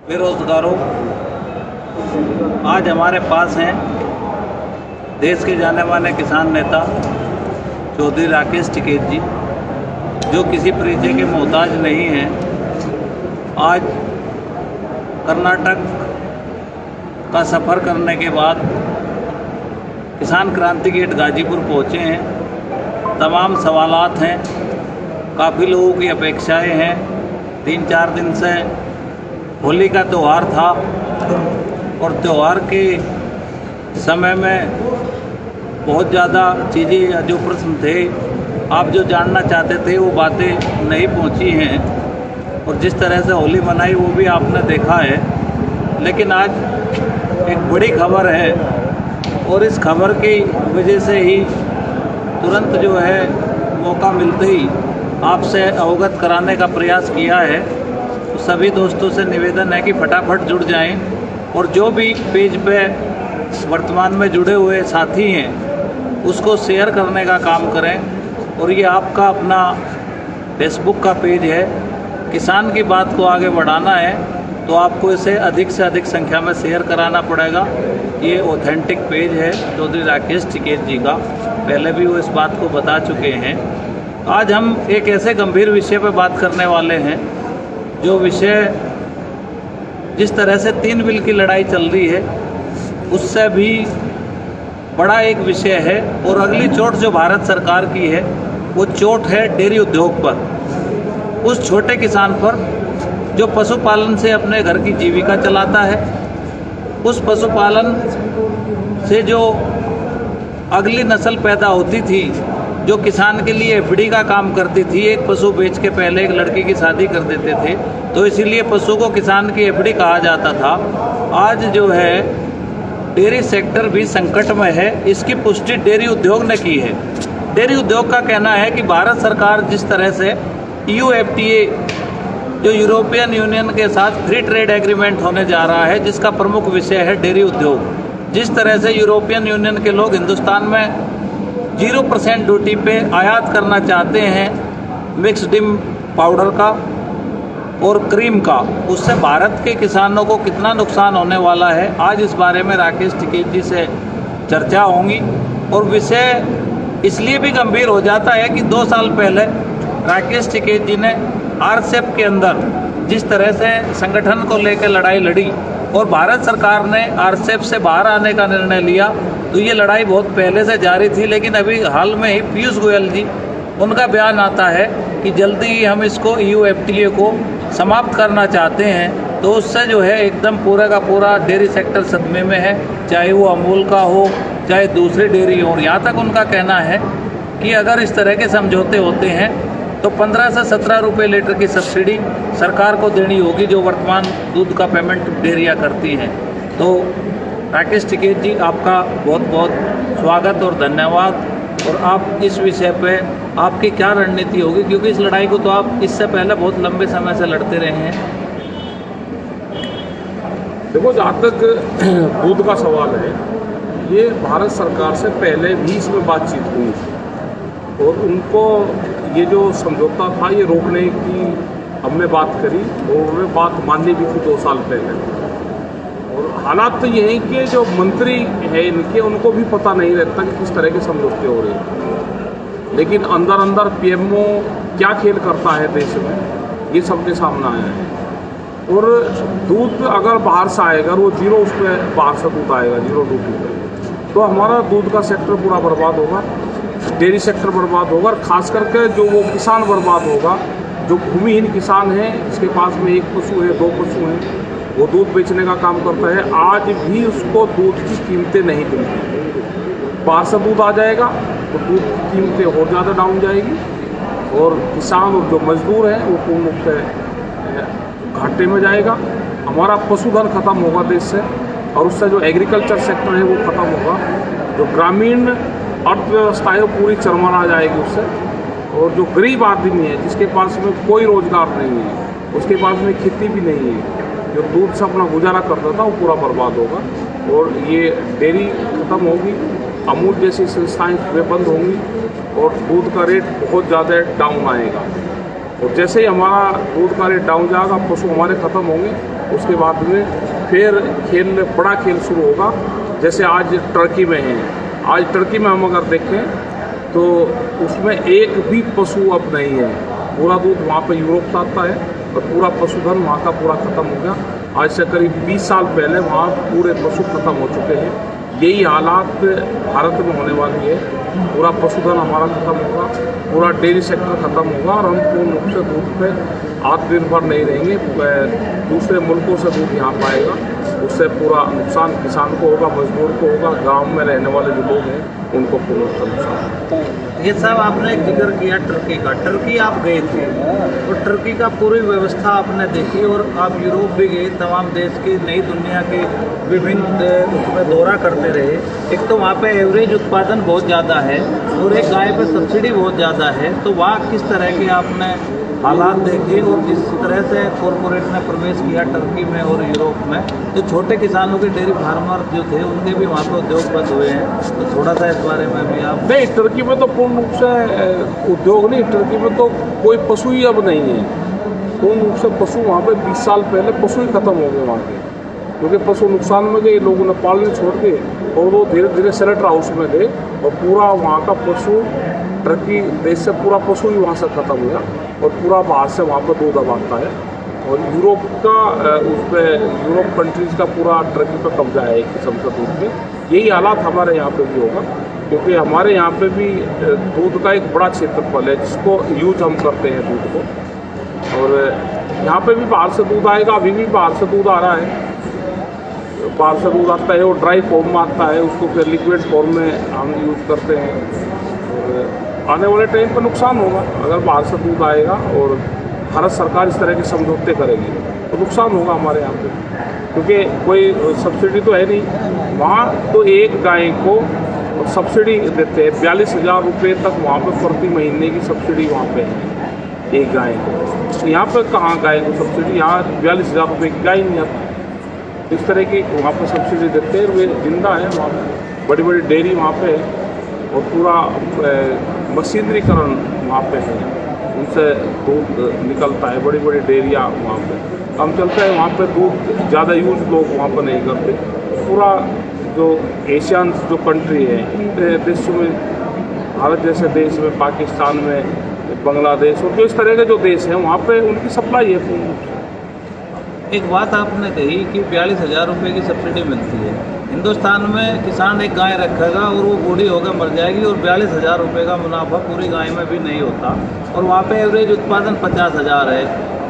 बेरोजगारों, आज हमारे पास हैं देश के जाने माने किसान नेता चौधरी राकेश टिकैत जी, जो किसी परिचय के मोहताज नहीं हैं। आज कर्नाटक का सफ़र करने के बाद किसान क्रांति गेट गाजीपुर पहुँचे हैं। तमाम सवालात हैं, काफ़ी लोगों की अपेक्षाएं हैं। 3-4 दिन से होली का त्यौहार था और त्यौहार के समय में बहुत ज़्यादा चीज़ें, जो प्रश्न थे, आप जो जानना चाहते थे वो बातें नहीं पहुंची हैं और जिस तरह से होली मनाई वो भी आपने देखा है। लेकिन आज एक बड़ी खबर है और इस खबर की वजह से ही तुरंत जो है मौका मिलते ही आपसे अवगत कराने का प्रयास किया है। तो सभी दोस्तों से निवेदन है कि फटाफट जुड़ जाएं और जो भी पेज पे वर्तमान में जुड़े हुए साथी हैं उसको शेयर करने का काम करें। और ये आपका अपना फेसबुक का पेज है, किसान की बात को आगे बढ़ाना है तो आपको इसे अधिक से अधिक संख्या में शेयर कराना पड़ेगा। ये ऑथेंटिक पेज है चौधरी राकेश टिकैत जी का, पहले भी वो इस बात को बता चुके हैं। आज हम एक ऐसे गंभीर विषय पर बात करने वाले हैं, जो विषय जिस तरह से 3 बिल की लड़ाई चल रही है उससे भी बड़ा एक विषय है। और अगली चोट जो भारत सरकार की है वो चोट है डेयरी उद्योग पर, उस छोटे किसान पर जो पशुपालन से अपने घर की जीविका चलाता है। उस पशुपालन से जो अगली नस्ल पैदा होती थी, जो किसान के लिए एफडी का काम करती थी, एक पशु बेच के पहले एक लड़की की शादी कर देते थे, तो इसीलिए पशु को किसान की एफडी कहा जाता था। आज जो है डेयरी सेक्टर भी संकट में है, इसकी पुष्टि डेयरी उद्योग ने की है। डेयरी उद्योग का कहना है कि भारत सरकार जिस तरह से EUFTA, जो यूरोपियन यूनियन के साथ फ्री ट्रेड एग्रीमेंट होने जा रहा है, जिसका प्रमुख विषय है डेयरी उद्योग, जिस तरह से यूरोपियन यूनियन के लोग हिंदुस्तान में 0% ड्यूटी पे आयात करना चाहते हैं मिक्स डिम पाउडर का और क्रीम का, उससे भारत के किसानों को कितना नुकसान होने वाला है, आज इस बारे में राकेश टिकैत जी से चर्चा होंगी। और विषय इसलिए भी गंभीर हो जाता है कि 2 साल पहले राकेश टिकैत जी ने RCEP के अंदर जिस तरह से संगठन को लेकर लड़ाई लड़ी और भारत सरकार ने RCEP से बाहर आने का निर्णय लिया, तो ये लड़ाई बहुत पहले से जारी थी। लेकिन अभी हाल में ही पीयूष गोयल जी, उनका बयान आता है कि जल्दी ही हम इसको EUFTA को समाप्त करना चाहते हैं। तो उससे जो है एकदम पूरा का पूरा डेयरी सेक्टर सदमे में है, चाहे वो अमूल का हो चाहे दूसरी डेयरी हो। यहाँ तक उनका कहना है कि अगर इस तरह के समझौते होते हैं तो 15 से 17 रुपये लीटर की सब्सिडी सरकार को देनी होगी, जो वर्तमान दूध का पेमेंट डेयरियाँ करती हैं। तो राकेश टिकैत जी, आपका बहुत बहुत स्वागत और धन्यवाद। और आप इस विषय पे आपकी क्या रणनीति होगी, क्योंकि इस लड़ाई को तो आप इससे पहले बहुत लंबे समय से लड़ते रहे हैं। देखो, जहाँ तक दूध का सवाल है, ये भारत सरकार से पहले भी इसमें बातचीत हुई और उनको ये जो समझौता था ये रोकने की हमने बात करी और उन्होंने बात माननी भी थी 2 साल पहले। और हालात तो ये हैं कि जो मंत्री है इनके, उनको भी पता नहीं रहता कि किस तरह के समझौते हो रहे हैं। लेकिन अंदर अंदर PMO क्या खेल करता है देश में, ये सबके सामने आया है। और दूध अगर बाहर से आएगा, वो जीरो उसमें बाहर से दूध आएगा, 0 ड्यूटी पे, तो हमारा दूध का सेक्टर पूरा बर्बाद होगा, डेयरी सेक्टर बर्बाद होगा। और ख़ास करके जो वो किसान बर्बाद होगा, जो भूमिहीन किसान है, जिसके पास में 1 पशु है, 2 पशु हैं, वो दूध बेचने का काम करता है, आज भी उसको दूध की कीमतें नहीं मिलती। बाहर से दूध आ जाएगा तो दूध की कीमतें और ज़्यादा डाउन जाएगी और किसान और जो मजदूर हैं वो पूर्ण रूप से घाटे में जाएगा। हमारा पशुधन खत्म होगा देश से और उससे जो एग्रीकल्चर सेक्टर है वो ख़त्म होगा। जो ग्रामीण अर्थव्यवस्था है वो पूरी चरमरा जाएगी उससे। और जो गरीब आदमी है, जिसके पास में कोई रोज़गार नहीं है, उसके पास में खेती भी नहीं है, जो दूध से अपना गुजारा करता था, वो पूरा बर्बाद होगा। और ये डेयरी ख़त्म होगी, अमूल जैसी संस्थाएं वे बंद होंगी और दूध का रेट बहुत ज़्यादा डाउन आएगा। और जैसे ही हमारा दूध का रेट डाउन जाएगा, पशु हमारे ख़त्म होंगे, उसके बाद में फिर बड़ा खेल शुरू होगा। जैसे आज टर्की में है, आज टर्की में हम अगर देखें तो उसमें एक भी पशु अब नहीं है। पूरा दूध वहाँ पे यूरोप से आता है और पूरा पशुधन वहाँ का पूरा ख़त्म हो गया। आज से करीब 20 साल पहले वहाँ पूरे पशु खत्म हो चुके हैं। यही हालात भारत में होने वाली है। पूरा पशुधन हमारा खत्म होगा, पूरा डेयरी सेक्टर खत्म होगा और हम पूर्ण रूप से दूध पे आत्मनिर्भर नहीं रहेंगे। दूसरे मुल्कों से दूध यहाँ पाएगा, उससे पूरा नुकसान किसान को होगा, मजदूर को होगा, गांव में रहने वाले जो लोग हैं उनको पूरा नुकसान। ये साहब आपने जिक्र किया टर्की का, टर्की आप गए थे तो टर्की का पूरी व्यवस्था आपने देखी और आप यूरोप भी गए, तमाम देश की नई दुनिया के विभिन्न उसमें दौरा करते रहे। एक तो वहाँ पे एवरेज उत्पादन बहुत ज़्यादा है और एक गाय पे सब्सिडी बहुत ज़्यादा है, तो वहाँ किस तरह के आपने हालात देखे और जिस तरह से कॉरपोरेट ने प्रवेश किया टर्की में और यूरोप में, जो छोटे किसानों के डेयरी फार्मर जो थे उनके भी वहाँ पर उद्योग बंद हुए हैं, तो थोड़ा सा इस बारे में भी आप। नहीं, टर्की में तो पूर्ण रूप से उद्योग नहीं, टर्की में तो कोई पशु ही अब नहीं है। पूर्ण रूप से पशु वहाँ पे 20 साल पहले पशु ही खत्म हो गए वहाँ के, क्योंकि पशु नुकसान में गए, लोगों ने पालने छोड़ के और वो धीरे धीरे स्लेटर हाउस में गए और पूरा वहाँ का पशु टर्की देश से पूरा पशु ही वहाँ से खत्म हुआ और पूरा बाहर से वहाँ पर दूध अब आता है। और यूरोप का उस पर यूरोप कंट्रीज़ का पूरा टर्की पर कब्जा है एक किस्म का दूध में। यही हालात हमारे यहाँ पे भी होगा, क्योंकि हमारे यहाँ पे भी दूध का एक बड़ा क्षेत्रफल है जिसको यूज हम करते हैं दूध को। और यहाँ पे भी बाहर से दूध आएगा, अभी भी बाहर से दूध आ रहा है, बाहर से दूध आता है और ड्राई फॉर्म में आता है, उसको फिर लिक्विड फॉर्म में हम यूज़ करते हैं। और आने वाले टाइम पर नुकसान होगा अगर बाहर से दूध आएगा और भारत सरकार इस तरह के समझौते करेगी तो नुकसान होगा हमारे यहाँ पे, क्योंकि कोई सब्सिडी तो है नहीं। वहाँ तो एक गाय को सब्सिडी देते हैं 42,000 रुपये तक, वहाँ पे प्रति महीने की सब्सिडी वहाँ पे है एक गाय को। यहाँ पर कहाँ गाय को सब्सिडी, यहाँ 42,000 रुपये की गाय नहीं आती। इस तरह की वहाँ पर सब्सिडी देते हैं। वे जिंदा है वहाँ पर, बड़ी बड़ी डेयरी वहाँ पे है और पूरा मशीनरीकरण वहाँ पे है, उनसे दूध निकलता है, बड़ी बड़ी डेयरियाँ वहाँ पे काम चलता है। वहाँ पे दूध ज़्यादा यूज लोग वहाँ पर नहीं करते। पूरा जो एशियन जो कंट्री है देशों में, भारत जैसे देश में, पाकिस्तान में, बांग्लादेश और जो इस तरह के जो देश हैं वहाँ पे उनकी सप्लाई है। एक बात आपने कही कि 42,000 रुपये की सब्सिडी मिलती है। हिंदुस्तान में किसान एक गाय रखेगा और वो बूढ़ी होकर मर जाएगी और 42,000 रुपये का मुनाफा पूरी गाय में भी नहीं होता, और वहाँ पे एवरेज उत्पादन 50,000 है।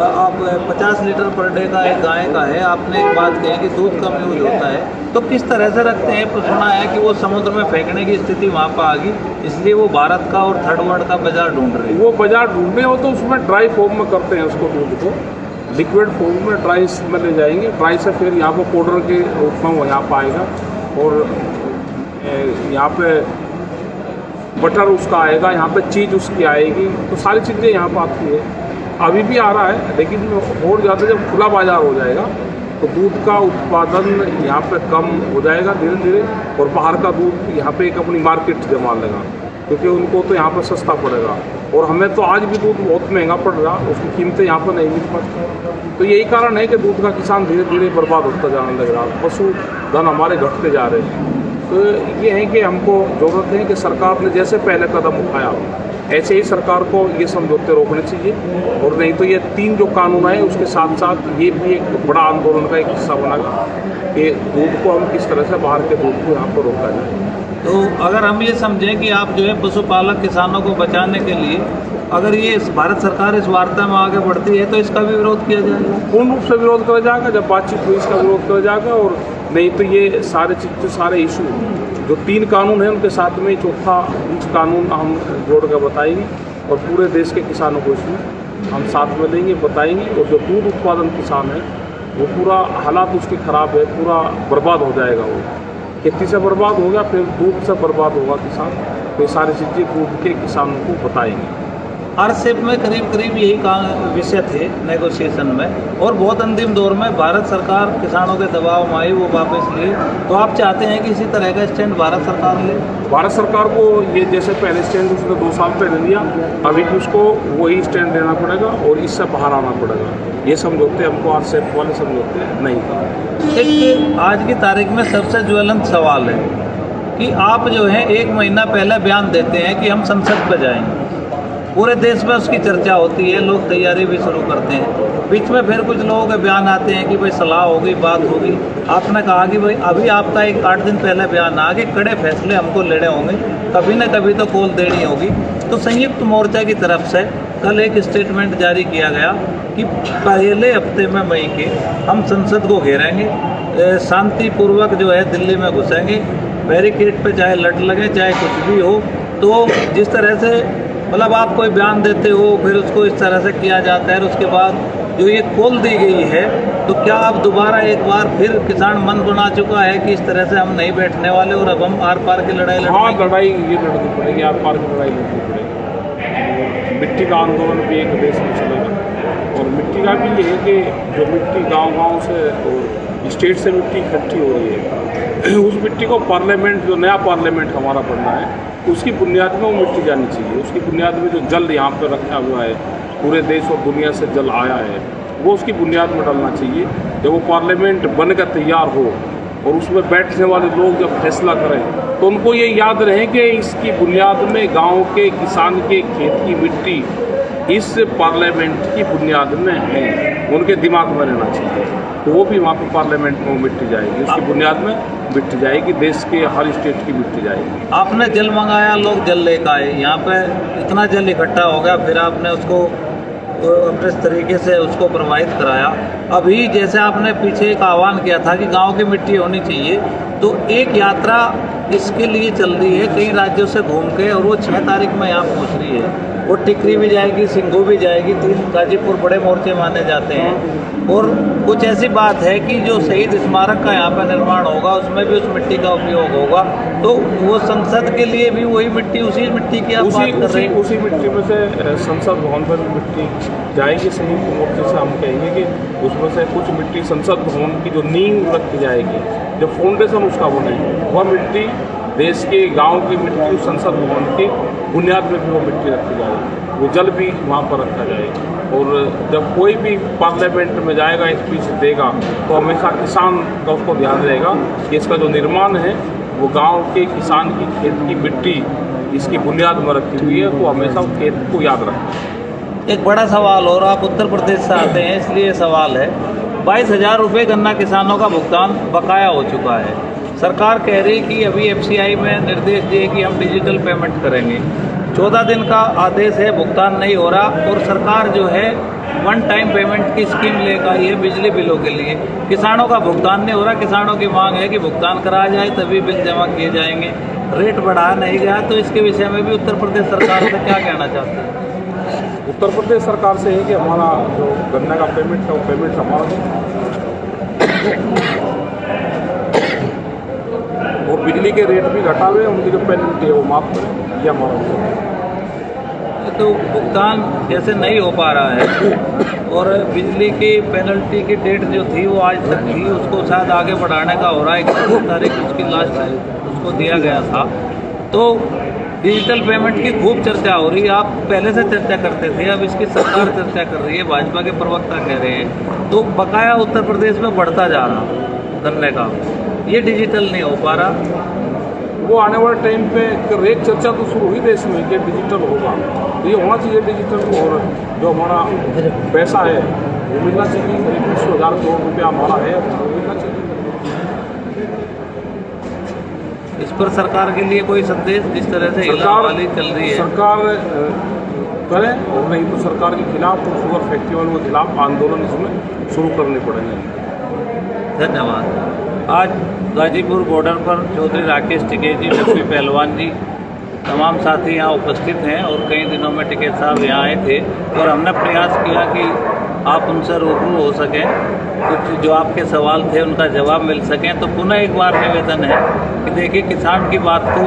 आप 50 लीटर पर डे का एक गाय का है। आपने एक बात कही कि दूध कम यूज होता है, तो किस तरह से रखते हैं? सुना है कि वो समुद्र में फेंकने की स्थिति वहाँ पर आ गई, इसलिए वो भारत का और थर्ड वर्ल्ड का बाजार ढूंढ रहे हैं। वो बाजार ढूंढने हो तो उसमें ड्राई फॉर्म में करते हैं उसको, दूध को लिक्विड फॉर्म में ड्राई में ले जाएंगे, ड्राई से फिर यहाँ पर पाउडर के रूप में वो यहाँ पर आएगा और यहाँ पे बटर उसका आएगा, यहाँ पे चीज़ उसकी आएगी, तो सारी चीज़ें यहाँ पर आती है। अभी भी आ रहा है, लेकिन और ज़्यादा जब खुला बाजार हो जाएगा तो दूध का उत्पादन यहाँ पे कम हो जाएगा धीरे धीरे, और बाहर का दूध यहाँ पे एक अपनी मार्केट जमा लेगा, क्योंकि उनको तो यहाँ पर सस्ता पड़ेगा और हमें तो आज भी दूध बहुत महंगा पड़ रहा, उसकी कीमतें यहाँ पर नहीं मिल पाती। तो यही कारण है कि दूध का किसान धीरे धीरे बर्बाद होता जाने लग रहा, पशुधन हमारे घटते जा रहे हैं। तो ये है कि हमको ज़रूरत है कि सरकार ने जैसे पहले कदम उठाया ऐसे ही सरकार को ये समझौते रोकने चाहिए, और नहीं तो ये 3 जो कानून आए उसके साथ साथ ये भी एक बड़ा आंदोलन का एक हिस्सा बनेगा कि दूध को हम किस तरह से बाहर के दूध को यहाँ पर रोका जाए। तो अगर हम ये समझें कि आप जो है पशुपालक किसानों को बचाने के लिए अगर ये भारत सरकार इस वार्ता में आगे बढ़ती है तो इसका भी विरोध किया जाएगा? पूर्ण रूप से विरोध करा जाएगा। जब बातचीत हुई इसका विरोध करा जाएगा, और नहीं तो ये सारे चीज़ सारे इशू जो 3 कानून हैं उनके साथ में 4था कानून हम जोड़ कर बताएंगे और पूरे देश के किसानों को इसमें हम साथ में लेंगे, बताएंगे। और जो दूध उत्पादन किसान है वो पूरा हालात उसकी ख़राब है, पूरा बर्बाद हो जाएगा। वो खेती से बर्बाद हो गया, फिर दूध से बर्बाद होगा किसान। तो ये सारी चीज़ें दूध के किसानों को बताएंगे। आरसीईपी में करीब करीब यही विषय थे नेगोशिएशन में, और बहुत अंतिम दौर में भारत सरकार किसानों के दबाव में आई, वो वापस ली। तो आप चाहते हैं कि इसी तरह का स्टैंड भारत सरकार ले? भारत सरकार को ये जैसे पहले स्टैंड उसने 2 साल पहले लिया, अभी उसको वही स्टैंड लेना पड़ेगा और इससे बाहर आना पड़ेगा। ये समझौते हमको आरसीईपी वाले समझौते नहीं था। एक आज की तारीख में सबसे ज्वलंत सवाल है कि आप जो है 1 महीना पहले बयान देते हैं कि हम संसद पर जाएंगे, पूरे देश में उसकी चर्चा होती है, लोग तैयारी भी शुरू करते हैं, बीच में फिर कुछ लोगों के बयान आते हैं कि भाई सलाह होगी, बात होगी। आपने कहा कि भाई अभी आपका एक 8 दिन पहले बयान आ कि कड़े फैसले हमको लेने होंगे, कभी न कभी तो कॉल देनी होगी। तो संयुक्त मोर्चा की तरफ से कल एक स्टेटमेंट जारी किया गया कि पहले हफ्ते में मई के हम संसद को घेरेंगे, शांतिपूर्वक जो है दिल्ली में घुसेंगे, बैरिकेड पे चाहे लट लगे चाहे कुछ भी हो। तो जिस तरह से मतलब आप कोई बयान देते हो फिर उसको इस तरह से किया जाता है, और उसके बाद जो ये कॉल दी गई है, तो क्या आप दोबारा एक बार फिर किसान मन बना चुका है कि इस तरह से हम नहीं बैठने वाले और अब हम आर पार की लड़ाई लड़ेंगे? हाँ, लड़ाई ये लड़नी पड़ेगी, आर पार की लड़ाई लड़नी पड़ेगी। मिट्टी का आंदोलन भी एक देश में चलेगा, और मिट्टी का भी ये है कि जो मिट्टी गांव-गांव से और स्टेट से मिट्टी इकट्ठी हो रही है, उस मिट्टी को पार्लियामेंट, जो नया पार्लियामेंट हमारा बनना है, उसकी बुनियाद में वो मिट्टी जानी चाहिए। उसकी बुनियाद में जो जल यहाँ पर रखा हुआ है, पूरे देश और दुनिया से जल आया है, वो उसकी बुनियाद में डालना चाहिए। जब वो पार्लियामेंट बनकर तैयार हो और उसमें बैठने वाले लोग जब फैसला करें, तो उनको ये याद रहे कि इसकी बुनियाद में गांव के किसान के खेत की मिट्टी इस पार्लियामेंट की बुनियाद में है, उनके दिमाग में रहना चाहिए। तो वो भी वहाँ पर पार्लियामेंट में मिट्टी जाएगी, उसकी बुनियाद में मिट्टी जाएगी, देश के हर स्टेट की मिट्टी जाएगी। आपने जल मंगाया, लोग जल लेकर आए, यहाँ पे इतना जल इकट्ठा हो गया, फिर आपने उसको अपने तरीके से उसको प्रवाहित कराया। अभी जैसे आपने पीछे एक आह्वान किया था कि गांव की मिट्टी होनी चाहिए, तो एक यात्रा इसके लिए चल रही है कई राज्यों से घूम के, और वो 6 तारीख में यहाँ पहुँच रही है। वो टिकरी भी जाएगी, सिंघू भी जाएगी, 3 गाजीपुर बड़े मोर्चे माने जाते हैं। और कुछ ऐसी बात है कि जो शहीद स्मारक का यहाँ पर निर्माण होगा, उसमें भी उस मिट्टी का उपयोग होगा। तो वो संसद के लिए भी वही मिट्टी, उसी मिट्टी की आप बात कर रहे हैं? उसी मिट्टी में से संसद भवन पर मिट्टी जाएगी। संयुक्त मोर्चे से हम कहेंगे कि उसमें से कुछ मिट्टी संसद भवन की जो नींव रखी जाएगी, जो फाउंडेशन उसका बने, वह मिट्टी देश के गांव की मिट्टी संसद भवन की बुनियाद में भी वो मिट्टी रखी जाएगी, वो जल भी वहाँ पर रखा जाएगा। और जब कोई भी पार्लियामेंट में जाएगा, स्पीच देगा, तो हमेशा किसान का उसको ध्यान रहेगा कि इसका जो निर्माण है वो गांव के किसान की खेत की मिट्टी इसकी बुनियाद में रखी हुई है, तो हमेशा खेत को याद रखें। एक बड़ा सवाल, और आप उत्तर प्रदेश से आते हैं इसलिए सवाल है, 22,000 रुपये गन्ना किसानों का भुगतान बकाया हो चुका है। सरकार कह रही कि अभी एफसीआई में निर्देश दिए कि हम डिजिटल पेमेंट करेंगे। 14 दिन का आदेश है, भुगतान नहीं हो रहा, और सरकार जो है 1 टाइम पेमेंट की स्कीम लेकर आई है बिजली बिलों के लिए। किसानों का भुगतान नहीं हो रहा, किसानों की मांग है कि भुगतान कराया जाए तभी बिल जमा किए जाएंगे। रेट बढ़ाया नहीं गया, तो इसके विषय में भी उत्तर प्रदेश सरकार से क्या कहना चाहते हैं? उत्तर प्रदेश सरकार से है कि हमारा जो गन्ना का पेमेंट है वो पेमेंट हमारा, और बिजली के रेट भी घटा हुए, उनकी जो पेनल्टी है वो माफ करें, ये हमारा। तो भुगतान जैसे नहीं हो पा रहा है, और बिजली की पेनल्टी की डेट जो थी वो आज तक थी, उसको शायद आगे बढ़ाने का हो रहा है, 31 तारीख उसकी लास्ट उसको दिया गया था। तो डिजिटल पेमेंट की खूब चर्चा हो रही है, आप पहले से चर्चा करते थे, अब इसकी सरकार चर्चा कर रही है, भाजपा के प्रवक्ता कह रहे हैं। तो बकाया उत्तर प्रदेश में बढ़ता जा रहा गन्ने का, ये डिजिटल नहीं हो पा रहा। वो आने वाले टाइम पे एक चर्चा तो शुरू हुई देश में कि डिजिटल होगा, तो ये होना चाहिए डिजिटल। और जो हमारा पैसा है वो मिलना चाहिए, करीब 100,000 करोड़ रुपया हमारा है, वो मिलना चाहिए। इस पर सरकार के लिए कोई संदेश, जिस तरह से वाली चल रही है, सरकार करे, और नहीं तो सरकार के खिलाफ और शुगर फैक्ट्री वालों के खिलाफ आंदोलन इसमें शुरू करने पड़ेंगे। धन्यवाद। आज गाजीपुर बॉर्डर पर चौधरी राकेश टिकैत जी, डब्बी पहलवान जी, तमाम साथी यहाँ उपस्थित हैं, और कई दिनों में टिकैत साहब यहाँ आए थे, और हमने प्रयास किया कि आप उनसे रूबरू हो सकें, कुछ जो आपके सवाल थे उनका जवाब मिल सकें। तो पुनः एक बार निवेदन है कि देखिए, किसान की बात को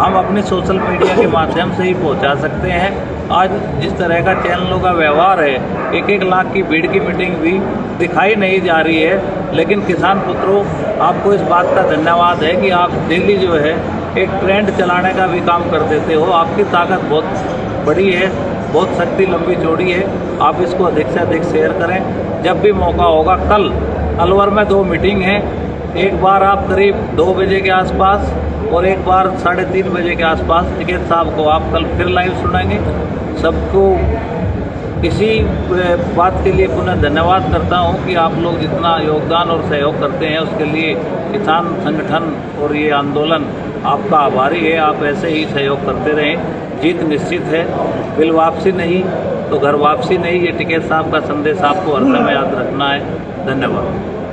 हम अपने सोशल मीडिया के माध्यम से ही पहुँचा सकते हैं, आज जिस तरह का चैनलों का व्यवहार है, 1-1 लाख की भीड़ की मीटिंग भी दिखाई नहीं जा रही है। लेकिन किसान पुत्रों, आपको इस बात का धन्यवाद है कि आप डेली जो है एक ट्रेंड चलाने का भी काम कर देते हो। आपकी ताकत बहुत बड़ी है, बहुत शक्ति लंबी चौड़ी है। आप इसको अधिक से अधिक शेयर करें। जब भी मौका होगा, कल अलवर में 2 मीटिंग हैं। एक बार आप करीब 2 बजे के आसपास और एक बार 3:30 बजे के आसपास टिकैत साहब को आप कल फिर लाइव सुनाएंगे। सबको इसी बात के लिए पुनः धन्यवाद करता हूं कि आप लोग जितना योगदान और सहयोग करते हैं, उसके लिए किसान संगठन और ये आंदोलन आपका आभारी है। आप ऐसे ही सहयोग करते रहें। जीत निश्चित है। बिल वापसी नहीं तो घर वापसी नहीं, ये टिकैत साहब का संदेश आपको हर समय याद रखना है। धन्यवाद।